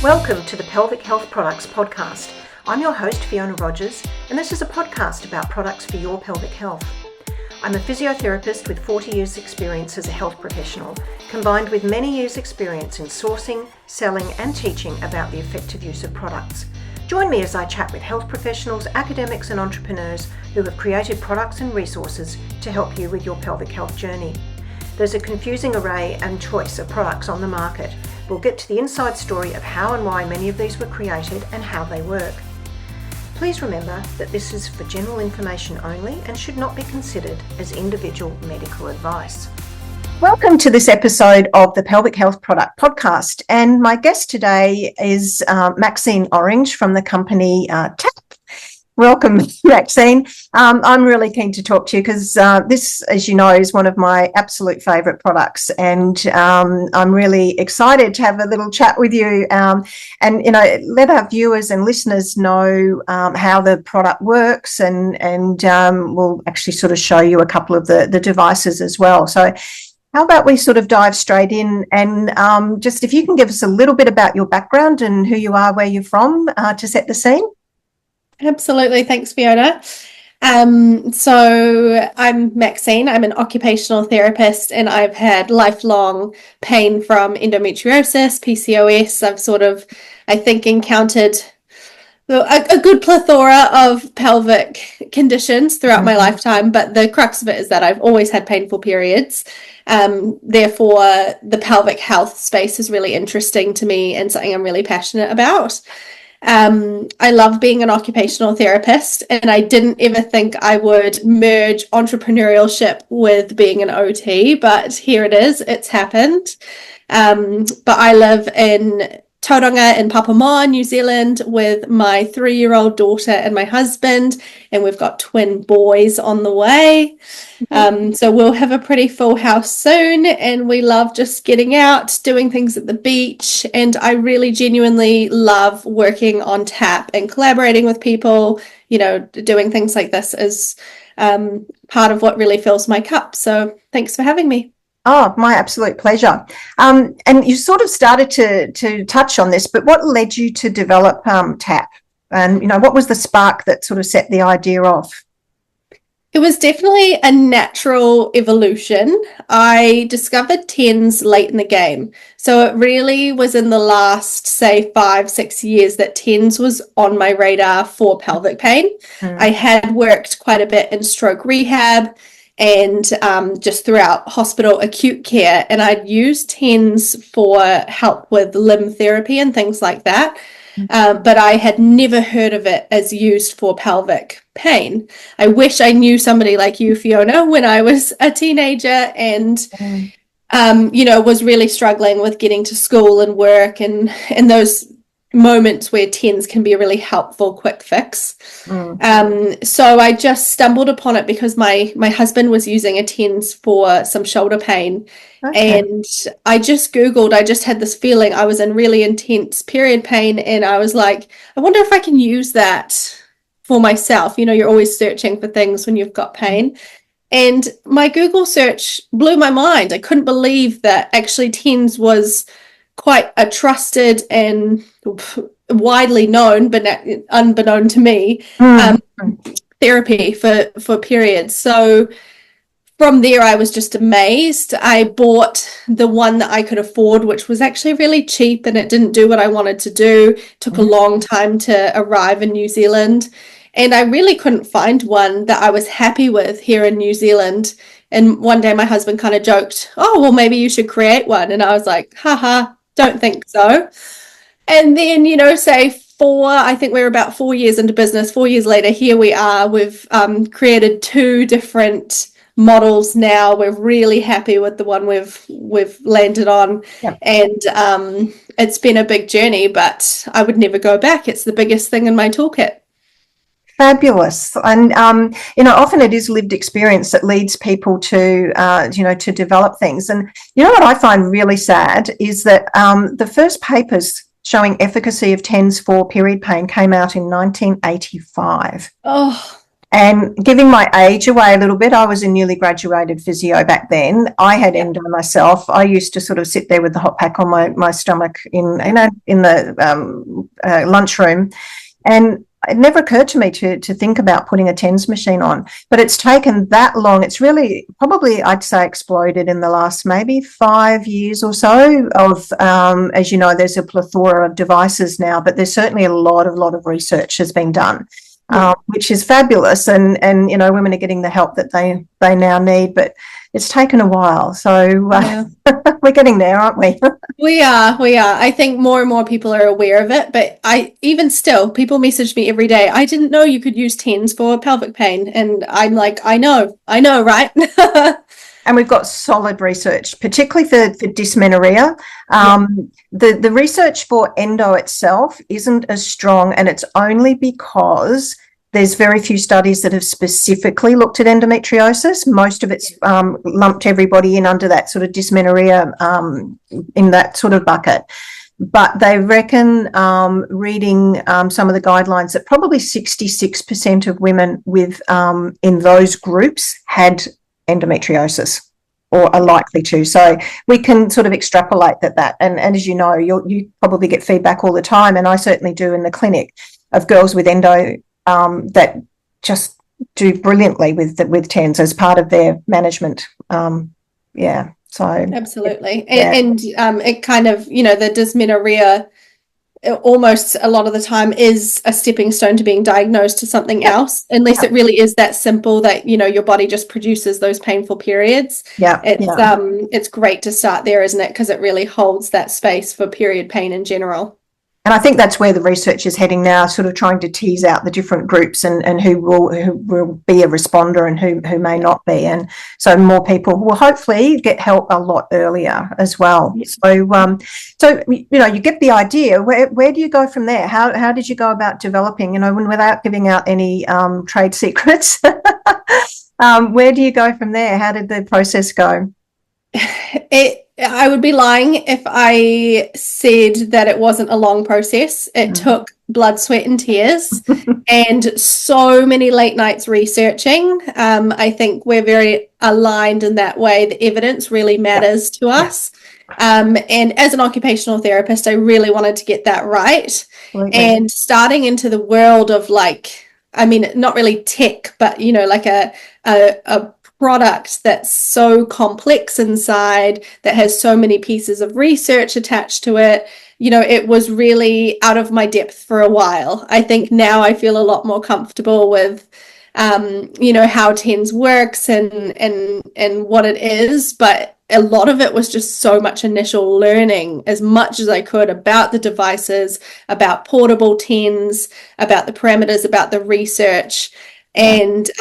Welcome to the Pelvic Health Products Podcast. I'm your host, Fiona Rogers, and this is a podcast about products for your pelvic health. I'm a physiotherapist with 40 years experience as a health professional, combined with many years experience in sourcing, selling and teaching about the effective use of products. Join me as I chat with health professionals, academics and entrepreneurs who have created products and resources to help you with your pelvic health journey. There's a confusing array and choice of products on the market. We'll get to the inside story of how and why many of these were created and how they work. Please remember that this is for general information only and should not be considered as individual medical advice. Welcome to this episode of the Pelvic Health Product Podcast, and my guest today is Maxine Orange from the company TAP. Welcome, Maxine. I'm really keen to talk to you because this, as you know, is one of my absolute favourite products, and I'm really excited to have a little chat with you and, you know, let our viewers and listeners know how the product works, and we'll actually sort of show you a couple of the devices as well. So how about we sort of dive straight in and just if you can give us a little bit about your background and who you are, where you're from, to set the scene. Absolutely. Thanks, Fiona. So I'm Maxine. I'm an occupational therapist, and I've had lifelong pain from endometriosis, PCOS. I've I think, encountered a good plethora of pelvic conditions throughout my lifetime, but the crux of it is that I've always had painful periods. Therefore, the pelvic health space is really interesting to me and something I'm really passionate about. I love being an occupational therapist, and I didn't ever think I would merge entrepreneurship with being an OT, but here it is, it's happened. But I live in Tauranga in Papamoa, New Zealand, with my 3-year-old daughter and my husband, and we've got twin boys on the way. So we'll have a pretty full house soon, and we love just getting out, doing things at the beach, and I really genuinely love working on TAP and collaborating with people. You know, doing things like this is part of what really fills my cup. So thanks for having me. Oh, my absolute pleasure. And you sort of started to touch on this, but what led you to develop TAP? And, you know, what was the spark that sort of set the idea off? It was definitely a natural evolution. I discovered TENS late in the game. So it really was in the last, say, 5-6 years that TENS was on my radar for pelvic pain. I had worked quite a bit in stroke rehab and just throughout hospital acute care, and I'd used TENS for help with limb therapy and things like that, but I had never heard of it as used for pelvic pain. I wish I knew somebody like you, Fiona, when I was a teenager and you know, was really struggling with getting to school and work, and those moments where TENS can be a really helpful quick fix. So I just stumbled upon it because my husband was using a TENS for some shoulder pain. Okay. And I just Googled, I just had this feeling I was in really intense period pain, and I was like, I wonder if I can use that for myself. You know, you're always searching for things when you've got pain. And my Google search blew my mind. I couldn't believe that actually TENS was quite a trusted and widely known, but unbeknown to me, therapy for periods. So from there, I was just amazed. I bought the one that I could afford, which was actually really cheap, and it didn't do what I wanted to do. It took a long time to arrive in New Zealand, and I really couldn't find one that I was happy with here in New Zealand. And one day my husband kind of joked, oh, well, maybe you should create one. And I was like, haha, don't think so. And then, you know, say I think we're about 4 years into business. 4 years later, here we are. We've created 2 different models now. We're really happy with the one we've landed on. Yeah. And it's been a big journey, but I would never go back. It's the biggest thing in my toolkit. Fabulous. And, you know, often it is lived experience that leads people to, you know, to develop things. And, you know, what I find really sad is that the first papers showing efficacy of TENS for period pain came out in 1985. Oh. And giving my age away a little bit, I was a newly graduated physio back then. I had endo myself. I used to sort of sit there with the hot pack on my stomach in the lunchroom, and it never occurred to me to think about putting a TENS machine on. But it's taken that long. It's really probably, I'd say, exploded in the last maybe 5 years or so. Of as you know, there's a plethora of devices now, but there's certainly a lot of research has been done. Which is fabulous, and you know, women are getting the help that they now need, but it's taken a while, so we're getting there, aren't we? We are. I think more and more people are aware of it, but even still, people message me every day, I didn't know you could use TENS for pelvic pain, and I'm like, I know, right? And we've got solid research, particularly for dysmenorrhea. The research for endo itself isn't as strong, and it's only because there's very few studies that have specifically looked at endometriosis. Most of it's lumped everybody in under that sort of dysmenorrhea, in that sort of bucket. But they reckon, reading some of the guidelines, that probably 66% of women with in those groups had endometriosis or are likely to. So we can sort of extrapolate that. And as you know, you probably get feedback all the time, and I certainly do in the clinic, of girls with endo that just do brilliantly with TENS as part of their management. So absolutely. And it kind of, you know, the dysmenorrhea almost a lot of the time is a stepping stone to being diagnosed to something else, unless it really is that simple that, you know, your body just produces those painful periods. It's great to start there, isn't it? Because it really holds that space for period pain in general. And I think that's where the research is heading now, sort of trying to tease out the different groups and who will be a responder and who may not be. And so more people will hopefully get help a lot earlier as well. So you know, you get the idea. Where do you go from there? How did you go about developing, you know, without giving out any trade secrets? Where do you go from there? How did the process go? I would be lying if I said that it wasn't a long process. It took blood, sweat, and tears, and so many late nights researching. I think we're very aligned in that way. The evidence really matters to us. And as an occupational therapist, I really wanted to get that right. And starting into the world of, like, I mean, not really tech, but, you know, like a product that's so complex inside, that has so many pieces of research attached to it, you know, it was really out of my depth for a while. I think now I feel a lot more comfortable with you know, how TENS works and what it is, but a lot of it was just so much initial learning, as much as I could, about the devices, about portable TENS, about the parameters, about the research. And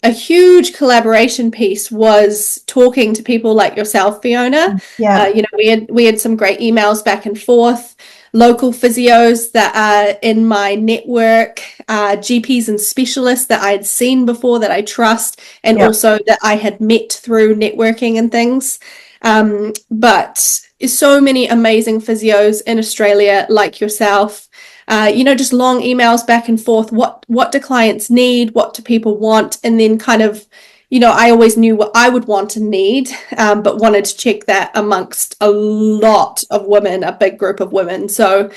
a huge collaboration piece was talking to people like yourself, Fiona. You know, we had some great emails back and forth, local physios that are in my network, GPs and specialists that I had seen before that I trust, and also that I had met through networking and things. But so many amazing physios in Australia like yourself. You know, just long emails back and forth. What do clients need? What do people want? And then kind of, you know, I always knew what I would want and need, but wanted to check that amongst a lot of women, a big group of women. So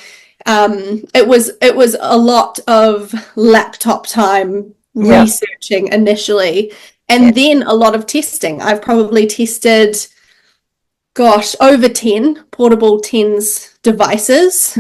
it was a lot of laptop time researching initially, and then a lot of testing. I've probably tested, over 10 portable TENS devices,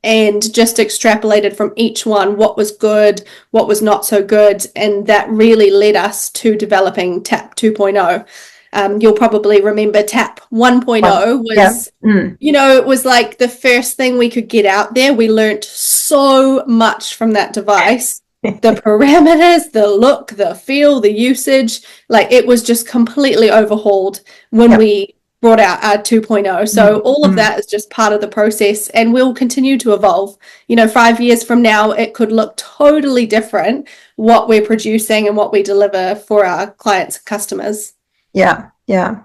and just extrapolated from each one what was good, what was not so good, and that really led us to developing TAP 2.0. You'll probably remember TAP 1.0 was, you know, it was like the first thing we could get out there. We learnt so much from that device. The parameters, the look, the feel, the usage, like it was just completely overhauled when we brought out our 2.0. So all of that is just part of the process, and will continue to evolve. You know, 5 years from now, it could look totally different, what we're producing and what we deliver for our clients and customers. Yeah. Yeah.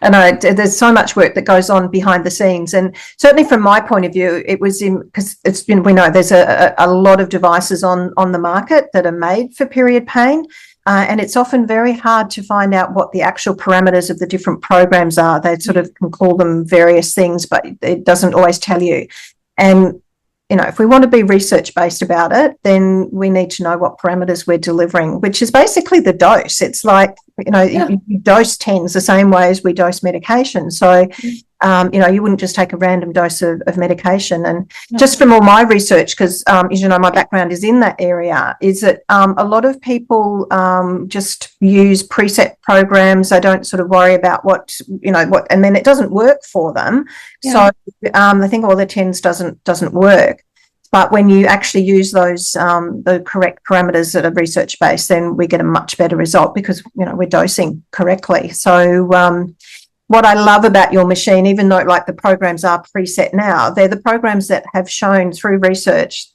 And there's so much work that goes on behind the scenes. And certainly from my point of view, it was because we know there's a lot of devices on the market that are made for period pain. And it's often very hard to find out what the actual parameters of the different programs are. They sort of can call them various things, but it doesn't always tell you. And if we want to be research-based about it, then we need to know what parameters we're delivering, which is basically the dose. It's like, you dose TENS the same way as we dose medication. So, you wouldn't just take a random dose of medication. And just from all my research, because, as you know, my background is in that area, is that a lot of people just use preset programs. They don't sort of worry about what, and then it doesn't work for them. Yeah. So they think, the TENS doesn't work. But when you actually use those the correct parameters that are research based, then we get a much better result because we're dosing correctly. So what I love about your machine, even though like the programs are preset now, they're the programs that have shown through research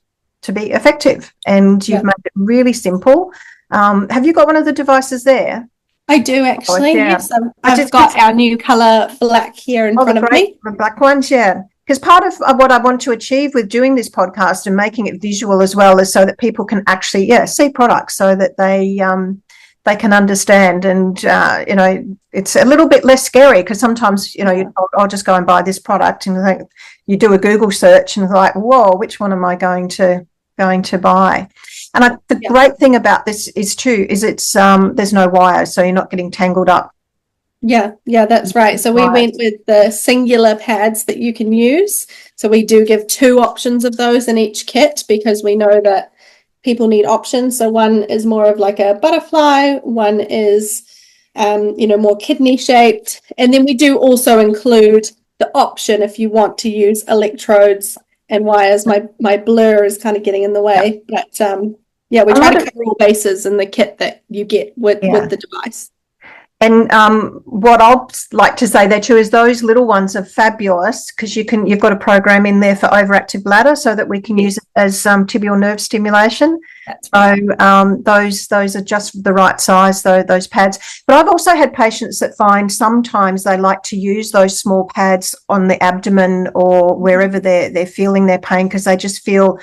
to be effective, and you've made it really simple. Have you got one of the devices there? I do actually. Yes, I've got our new colour black here in front of me. The black ones, yeah. Because part of what I want to achieve with doing this podcast and making it visual as well is so that people can actually, see products so that they can understand. And, it's a little bit less scary because sometimes, I'll just go and buy this product, and you do a Google search and it's like, whoa, which one am I going to buy? And the great thing about this is it's there's no wire, so you're not getting tangled up. Yeah, that's right. So we went with the singular pads that you can use. So we do give 2 options of those in each kit because we know that people need options. So one is more of like a butterfly, one is, more kidney shaped. And then we do also include the option if you want to use electrodes and wires. My blur is kind of getting in the way, but we try to cover all bases in the kit that you get with the device. And what I'd like to say there too is those little ones are fabulous because you've got a program in there for overactive bladder so that we can use it as tibial nerve stimulation. That's right. So those are just the right size, those pads. But I've also had patients that find sometimes they like to use those small pads on the abdomen or wherever they're feeling their pain because they just feel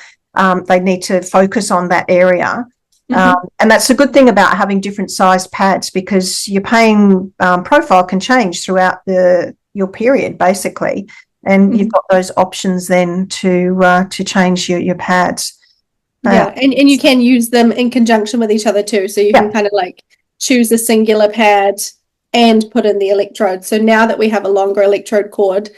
they need to focus on that area. And that's a good thing about having different sized pads because your pain profile can change throughout your period basically, and you've got those options then to change your pads. And you can use them in conjunction with each other too, so you can kind of like choose a singular pad and put in the electrode. So now that we have a longer electrode cord,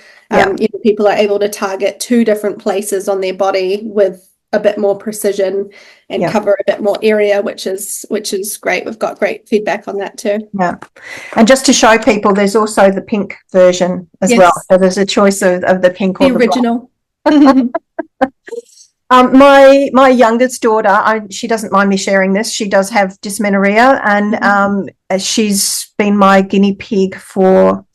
people are able to target 2 different places on their body with a bit more precision and cover a bit more area, which is great. We've got great feedback on that too. Yeah. And just to show people, there's also the pink version as well. So there's a choice of the pink or the original. My youngest daughter, she doesn't mind me sharing this. She does have dysmenorrhea, and she's been my guinea pig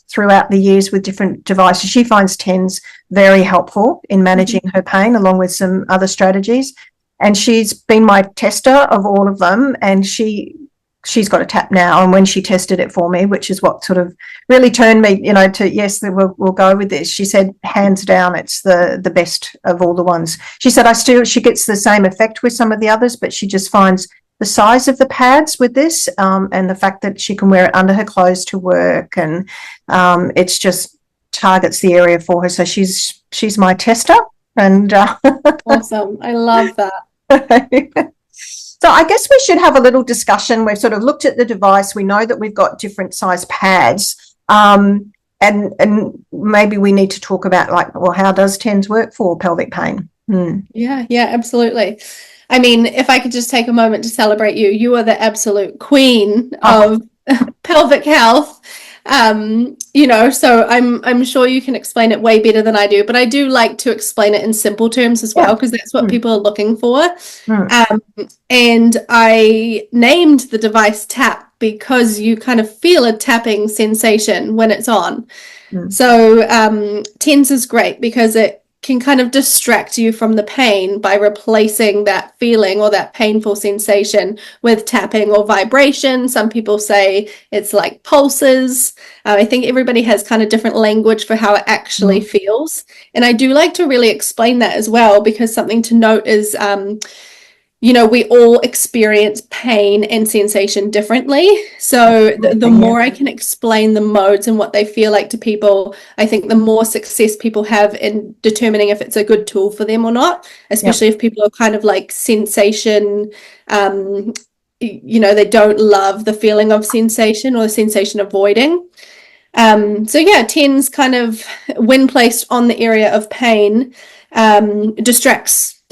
throughout the years with different devices. She finds TENS very helpful in managing her pain along with some other strategies. And she's been my tester of all of them. And she's got a tap now. And when she tested it for me, which is what sort of really turned me, to, yes, we'll go with this. She said, hands down, it's the best of all the ones. She said, she gets the same effect with some of the others, but she just finds the size of the pads with this and the fact that she can wear it under her clothes to work, and it's just targets the area for her. So she's my tester, and awesome. I love that. So I guess we should have a little discussion. We've sort of looked at the device. We know that we've got different size pads, and maybe we need to talk about how does TENS work for pelvic pain? Yeah, absolutely. I mean, if I could just take a moment to celebrate you, you are the absolute queen of pelvic health. So I'm sure you can explain it way better than I do, but I do like to explain it in simple terms as well, because that's what people are looking for. And I named the device TAP because you kind of feel a tapping sensation when it's on. So TENS is great because it can kind of distract you from the pain by replacing that feeling or that painful sensation with tapping or vibration. Some people say it's like pulses. I think everybody has kind of different language for how it actually feels. And I do like to really explain that as well, because something to note is, we all experience pain and sensation differently. So the more I can explain the modes and what they feel like to people, I think the more success people have in determining if it's a good tool for them or not, especially if people are kind of like sensation, they don't love the feeling of sensation or sensation avoiding. TENS kind of, when placed on the area of pain, distracts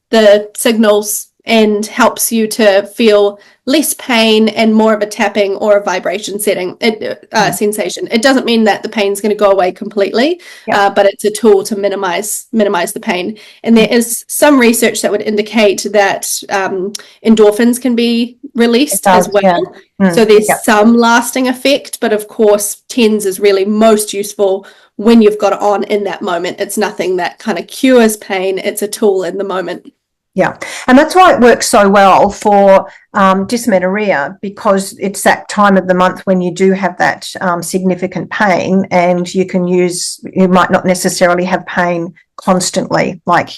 the signals and helps you to feel less pain and more of a tapping or a vibration sensation. It doesn't mean that the pain's going to go away completely, but it's a tool to minimize the pain. And there is some research that would indicate that endorphins can be released as well. So there's some lasting effect, but of course TENS is really most useful when you've got it on in that moment. It's nothing that kind of cures pain. It's a tool in the moment. Yeah, and that's why it works so well for dysmenorrhea, because it's that time of the month when you do have that significant pain, and you might not necessarily have pain constantly, like,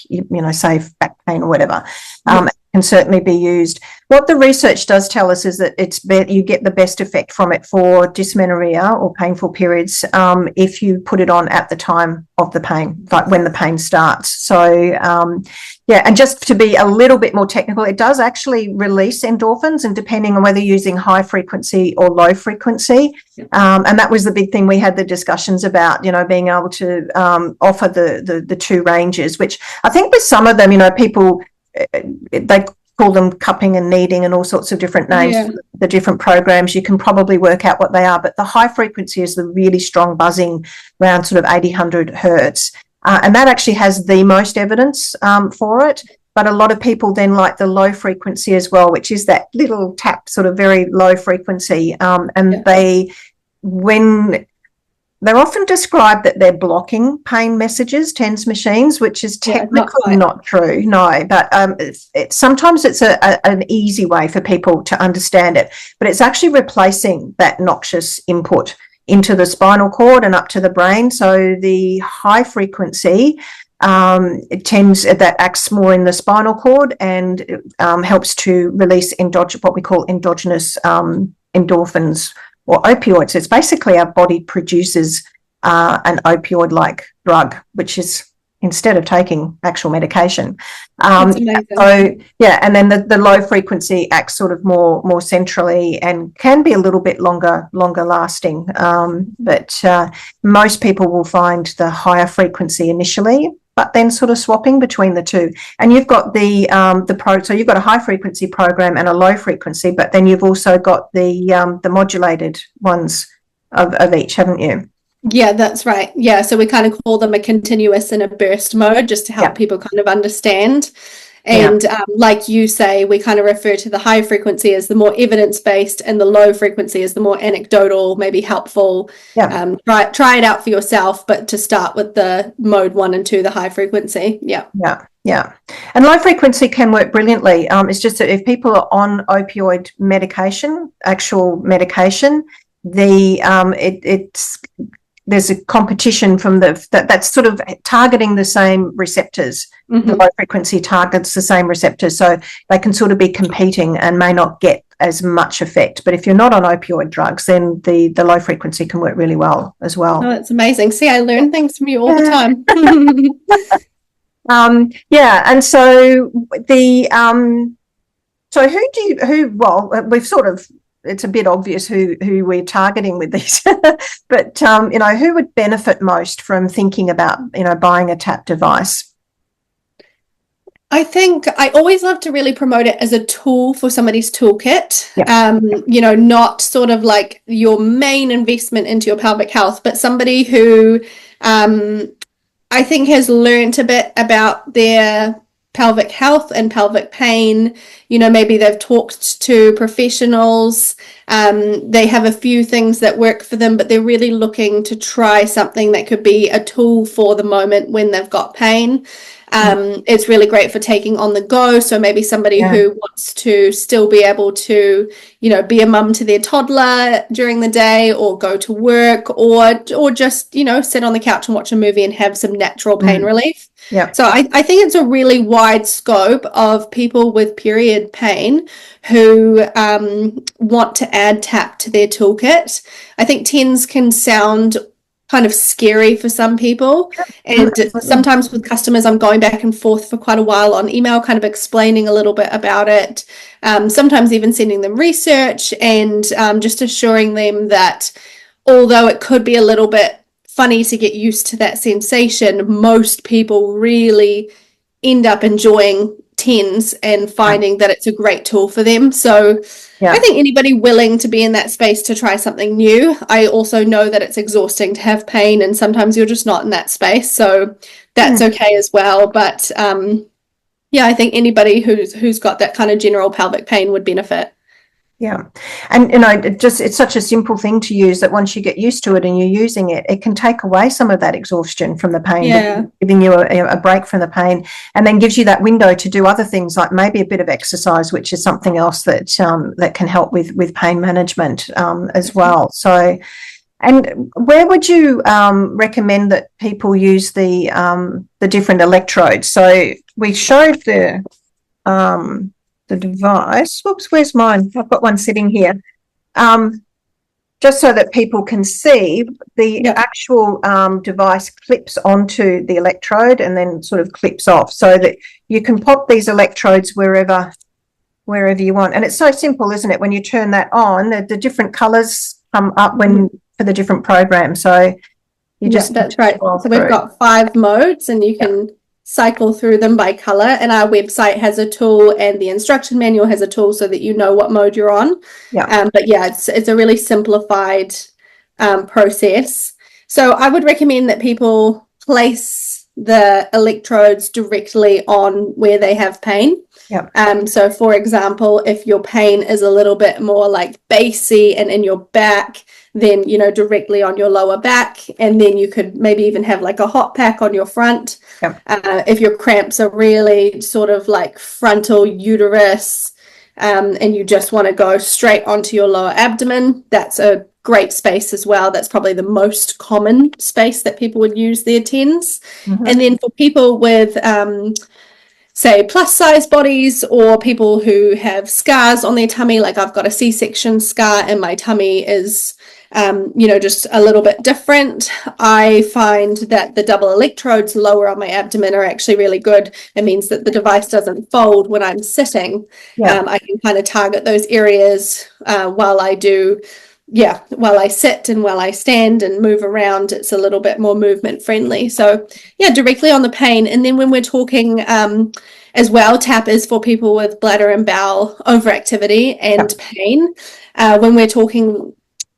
say back pain or whatever. It can certainly be used. What the research does tell us is that you get the best effect from it for dysmenorrhea or painful periods if you put it on at the time of the pain, like when the pain starts. So, and just to be a little bit more technical, it does actually release endorphins, and depending on whether you're using high frequency or low frequency. And that was the big thing we had the discussions about, being able to offer the two ranges, which I think with some of them, people, they call them cupping and kneading and all sorts of different names for the different programs. You can probably work out what they are, but the high frequency is the really strong buzzing around sort of 80, 100 hertz. And that actually has the most evidence for it. But a lot of people then like the low frequency as well, which is that little tap, sort of very low frequency. They're often described that they're blocking pain messages, TENS machines, which is technically not true. No, but sometimes it's an easy way for people to understand it. But it's actually replacing that noxious input into the spinal cord and up to the brain. So the high frequency that acts more in the spinal cord and helps to release what we call endogenous endorphins or opioids. It's basically our body produces an opioid-like drug, which is instead of taking actual medication. And then the low frequency acts sort of more centrally and can be a little bit longer lasting. But most people will find the higher frequency initially, but then sort of swapping between the two. And you've got so you've got a high frequency program and a low frequency, but then you've also got the modulated ones of each, haven't you? Yeah, that's right. Yeah, so we kind of call them a continuous and a burst mode, just to help people kind of understand. And like you say, we kind of refer to the high frequency as the more evidence-based and the low frequency as the more anecdotal, maybe helpful. Try it out for yourself, but to start with the mode 1 and 2, the high frequency. Yeah. And low frequency can work brilliantly. It's just that if people are on opioid medication, actual medication, there's a competition from that's sort of targeting the same receptors. The low frequency targets the same receptors, so they can sort of be competing and may not get as much effect. But if you're not on opioid drugs, then the low frequency can work really well as well. Oh, that's amazing. See, I learn things from you all the time. And so we've sort of, it's a bit obvious who we're targeting with these, but who would benefit most from thinking about buying a TAP device? I think I always love to really promote it as a tool for somebody's toolkit. Not sort of like your main investment into your pelvic health, but somebody who I think has learned a bit about their pelvic health and pelvic pain. Maybe they've talked to professionals. They have a few things that work for them, but they're really looking to try something that could be a tool for the moment when they've got pain. It's really great for taking on the go. So maybe somebody who wants to still be able to, be a mum to their toddler during the day, or go to work, or just, sit on the couch and watch a movie and have some natural pain relief. Yeah. So I think it's a really wide scope of people with period pain who want to add TAP to their toolkit. I think TENS can sound kind of scary for some people, and sometimes with customers I'm going back and forth for quite a while on email, kind of explaining a little bit about it, sometimes even sending them research, and just assuring them that although it could be a little bit funny to get used to that sensation, most people really end up enjoying TENS and finding that it's a great tool for them. So I think anybody willing to be in that space to try something new. I also know that it's exhausting to have pain, and sometimes you're just not in that space, so that's okay as well. But I think anybody who's got that kind of general pelvic pain would benefit. Yeah. And, it's such a simple thing to use that once you get used to it and you're using it, it can take away some of that exhaustion from the pain, giving you a break from the pain, and then gives you that window to do other things, like maybe a bit of exercise, which is something else that can help with pain management as well. So, and where would you recommend that people use the different electrodes? So we showed the device. Whoops, where's mine? I've got one sitting here. Just so that people can see, the actual device clips onto the electrode and then sort of clips off, so that you can pop these electrodes wherever you want. And it's so simple, isn't it? When you turn that on, the different colours come up for the different programs. So you just that's right. So we've got 5 modes, and you can cycle through them by color, and our website has a tool, and the instruction manual has a tool so that you know what mode you're on. It's a really simplified process. So I would recommend that people place the electrodes directly on where they have pain. So for example, if your pain is a little bit more like bassy and in your back, then directly on your lower back, and then you could maybe even have like a hot pack on your front. If your cramps are really sort of like frontal uterus, and you just want to go straight onto your lower abdomen, that's a great space as well. That's probably the most common space that people would use their TENS. And then for people with say plus size bodies, or people who have scars on their tummy, like I've got a C-section scar and my tummy is just a little bit different, I find that the double electrodes lower on my abdomen are actually really good. It means that the device doesn't fold when I'm sitting. I can kind of target those areas while I sit and while I stand and move around. It's a little bit more movement friendly. So directly on the pain. And then when we're talking as well, TAP is for people with bladder and bowel overactivity and pain. When we're talking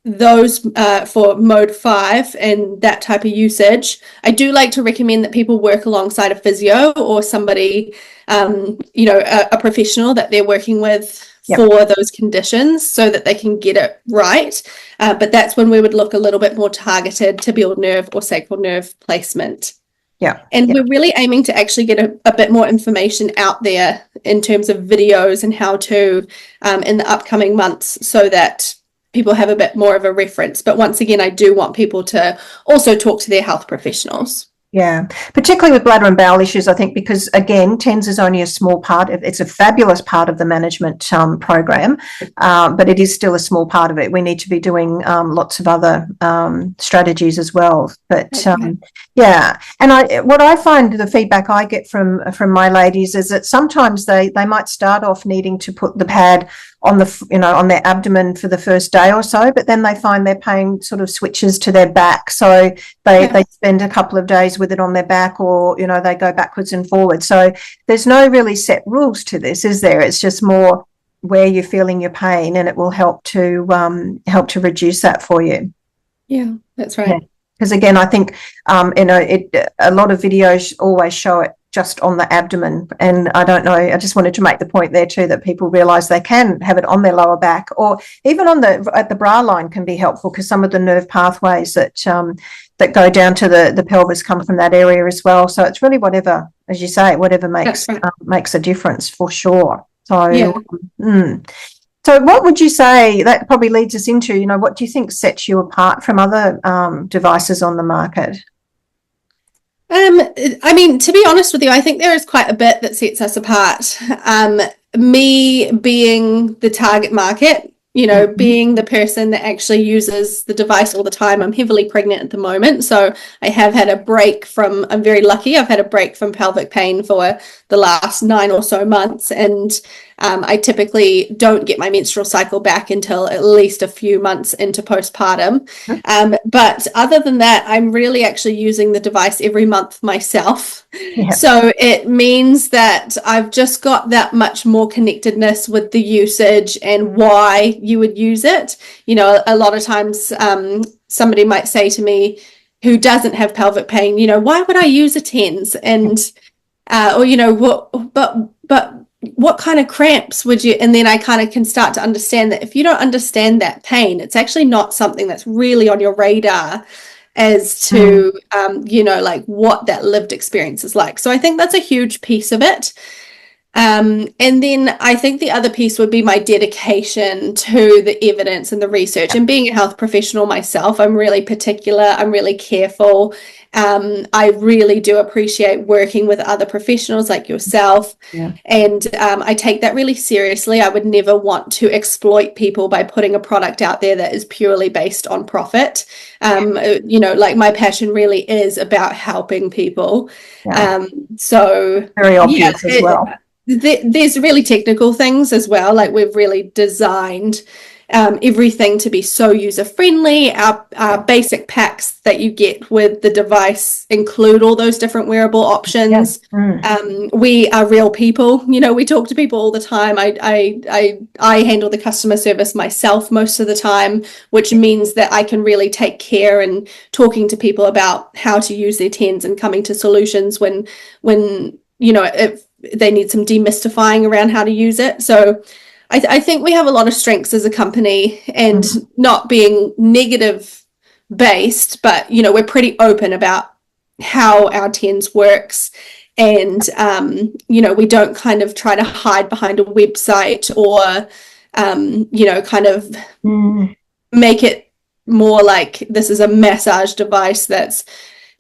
those for mode 5 and that type of usage, I do like to recommend that people work alongside a physio or somebody, a professional that they're working with for those conditions, so that they can get it right. But that's when we would look a little bit more targeted tibial nerve or sacral nerve placement. And we're really aiming to actually get a bit more information out there in terms of videos and how to in the upcoming months, so that people have a bit more of a reference. But once again, I do want people to also talk to their health professionals. Particularly with bladder and bowel issues, I think, because again, TENS is only a small part. It's a fabulous part of the management program, but it is still a small part of it. We need to be doing lots of other strategies as well. But and what I find, the feedback I get from my ladies is that sometimes they might start off needing to put the pad on on their abdomen for the first day or so, but then they find their pain sort of switches to their back, so they spend a couple of days with it on their back, or they go backwards and forwards. So there's no really set rules to this, is there? It's just more where you're feeling your pain, and it will help to reduce that for you. That's right. Because again, I think a lot of videos always show it just on the abdomen. And I don't know, I just wanted to make the point there too, that people realise they can have it on their lower back, or even at the bra line can be helpful, because some of the nerve pathways that go down to the pelvis come from that area as well. So it's really whatever, as you say, whatever makes a difference for sure. So, So what would you say, that probably leads us into, what do you think sets you apart from other devices on the market? I mean, to be honest with you, I think there is quite a bit that sets us apart. Me being the target market, being the person that actually uses the device all the time. I'm heavily pregnant at the moment, so I have had a break from, I'm very lucky, I've had a break from pelvic pain for the last 9 or so months, and I typically don't get my menstrual cycle back until at least a few months into postpartum. But other than that, I'm really actually using the device every month myself. Yeah. So it means that I've just got that much more connectedness with the usage and why you would use it. A lot of times somebody might say to me who doesn't have pelvic pain, why would I use a TENS? And but what kind of cramps would you, and then I kind of can start to understand that if you don't understand that pain, it's actually not something that's really on your radar as to, like what that lived experience is like. So I think that's a huge piece of it. And then I think the other piece would be my dedication to the evidence and the research. And being a health professional myself, I'm really particular, I'm really careful. I really do appreciate working with other professionals like yourself. Yeah. And I take that really seriously. I would never want to exploit people by putting a product out there that is purely based on profit. Like my passion really is about helping people. Yeah. So very obvious as well. There's really technical things as well. Like we've really designed everything to be so user-friendly. Our basic packs that you get with the device include all those different wearable options. Yes. We are real people. We talk to people all the time. I handle the customer service myself most of the time, which means that I can really take care in talking to people about how to use their TENS and coming to solutions when if they need some demystifying around how to use it. So I think we have a lot of strengths as a company, and not being negative based, but we're pretty open about how our TENS works, and we don't kind of try to hide behind a website or kind of make it more like this is a massage device that's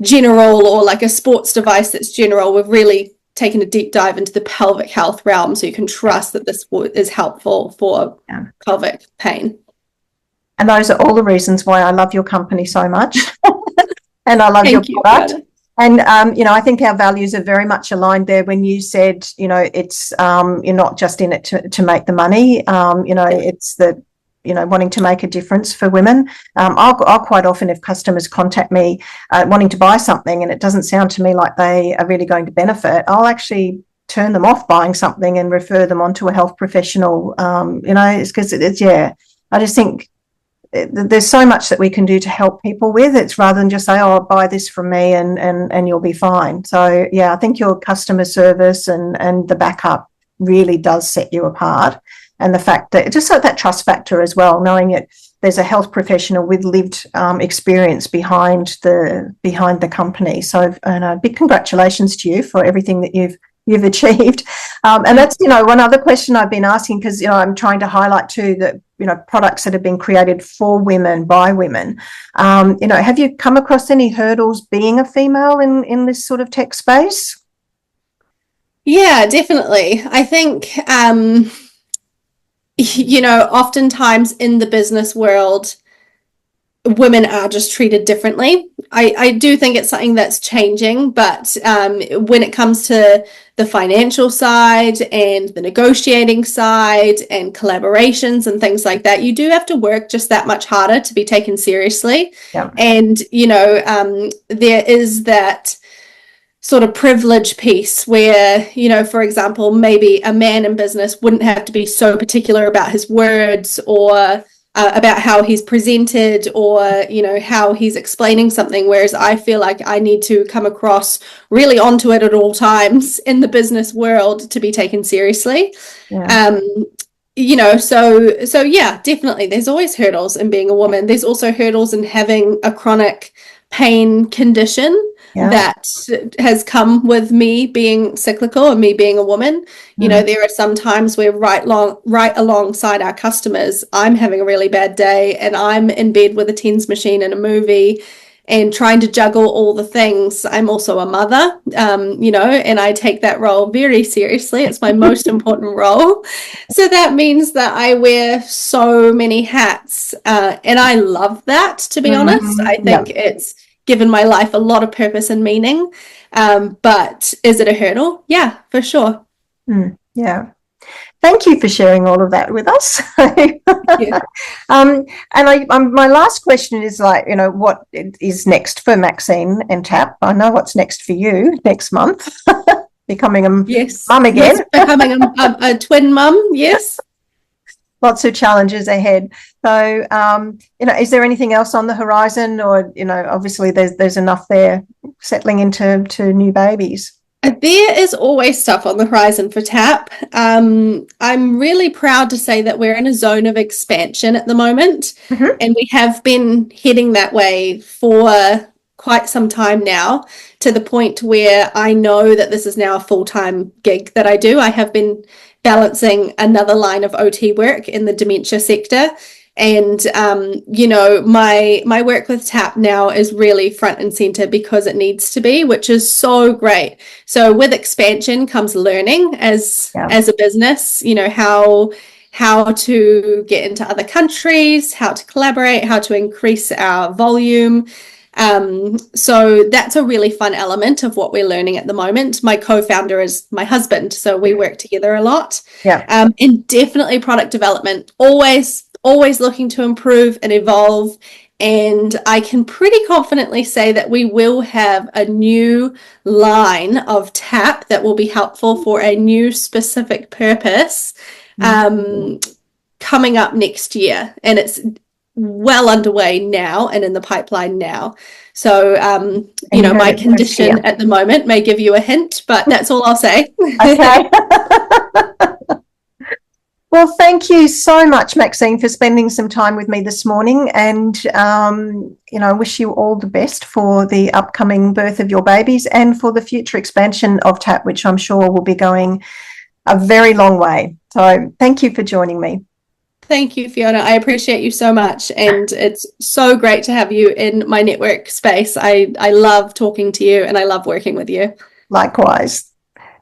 general, or like a sports device that's general. We've really taken a deep dive into the pelvic health realm, so you can trust that this is helpful for pelvic pain. And those are all the reasons why I love your company so much. And I love your product. And, I think our values are very much aligned there when you said, it's you're not just in it to make the money. It's the wanting to make a difference for women. I'll quite often, if customers contact me wanting to buy something and it doesn't sound to me like they are really going to benefit, I'll actually turn them off buying something and refer them on to a health professional. It's because I just think there's so much that we can do to help people with. It's rather than just say, oh, buy this from me and you'll be fine. So, I think your customer service and the backup really does set you apart. And the fact that just like that trust factor as well, knowing there's a health professional with lived experience behind the company. So, big congratulations to you for everything that you've achieved. And that's one other question I've been asking, because I'm trying to highlight too that products that have been created for women by women. Have you come across any hurdles being a female in this sort of tech space? Yeah, definitely. I think. Oftentimes in the business world, women are just treated differently. I do think it's something that's changing, but when it comes to the financial side and the negotiating side and collaborations and things like that, you do have to work just that much harder to be taken seriously. Yeah. And, there is that sort of privilege piece where, for example, maybe a man in business wouldn't have to be so particular about his words, or about how he's presented or, you know, how he's explaining something, whereas I feel like I need to come across really onto it at all times in the business world to be taken seriously. Yeah. You know, so yeah, definitely there's always hurdles in being a woman. There's also hurdles in having a chronic pain condition that has come with me being cyclical and me being a woman. You know, there are some times where right alongside our customers, I'm having a really bad day and I'm in bed with a TENS machine and a movie and trying to juggle all the things. I'm also a mother, you know, and I take that role very seriously. It's my most important role. So that means that I wear so many hats, and I love that, to be honest. I think it's given my life a lot of purpose and meaning. But is it a hurdle? Yeah, for sure. Yeah. Thank you for sharing all of that with us. Yeah. And my last question is, like, you know, what is next for Maxine and TAP? I know what's next for you next month, becoming a mum again. Yes, becoming a twin mum, yes. Lots of challenges ahead. So, you know, is there anything else on the horizon, or, you know, obviously there's enough there settling into new babies? There is always stuff on the horizon for TAP. I'm really proud to say that we're in a zone of expansion at the moment, and we have been heading that way for quite some time now, to the point where I know that this is now a full-time gig that I do. I have been balancing another line of OT work in the dementia sector. And, you know, my work with TAP now is really front and center because it needs to be, which is so great. So with expansion comes learning as a business, you know, how to get into other countries, how to collaborate, how to increase our volume. So that's a really fun element of what we're learning at the moment. My co-founder is my husband, so we work together a lot. And definitely product development, always looking to improve and evolve. And I can pretty confidently say that we will have a new line of TAP that will be helpful for a new specific purpose coming up next year. And it's well underway now and in the pipeline now. So, you know, my condition at the moment may give you a hint, but that's all I'll say. Okay. Well, thank you so much, Maxine, for spending some time with me this morning. And, you know, I wish you all the best for the upcoming birth of your babies and for the future expansion of TAP, which I'm sure will be going a very long way. So thank you for joining me. Thank you, Fiona. I appreciate you so much. And it's so great to have you in my network space. I love talking to you and I love working with you. Likewise.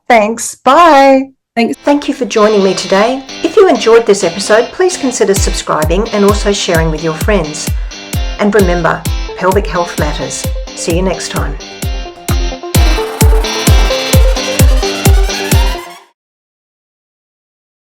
Thanks. Bye. Thanks. Thank you for joining me today. If you enjoyed this episode, please consider subscribing and also sharing with your friends. And remember, pelvic health matters. See you next time.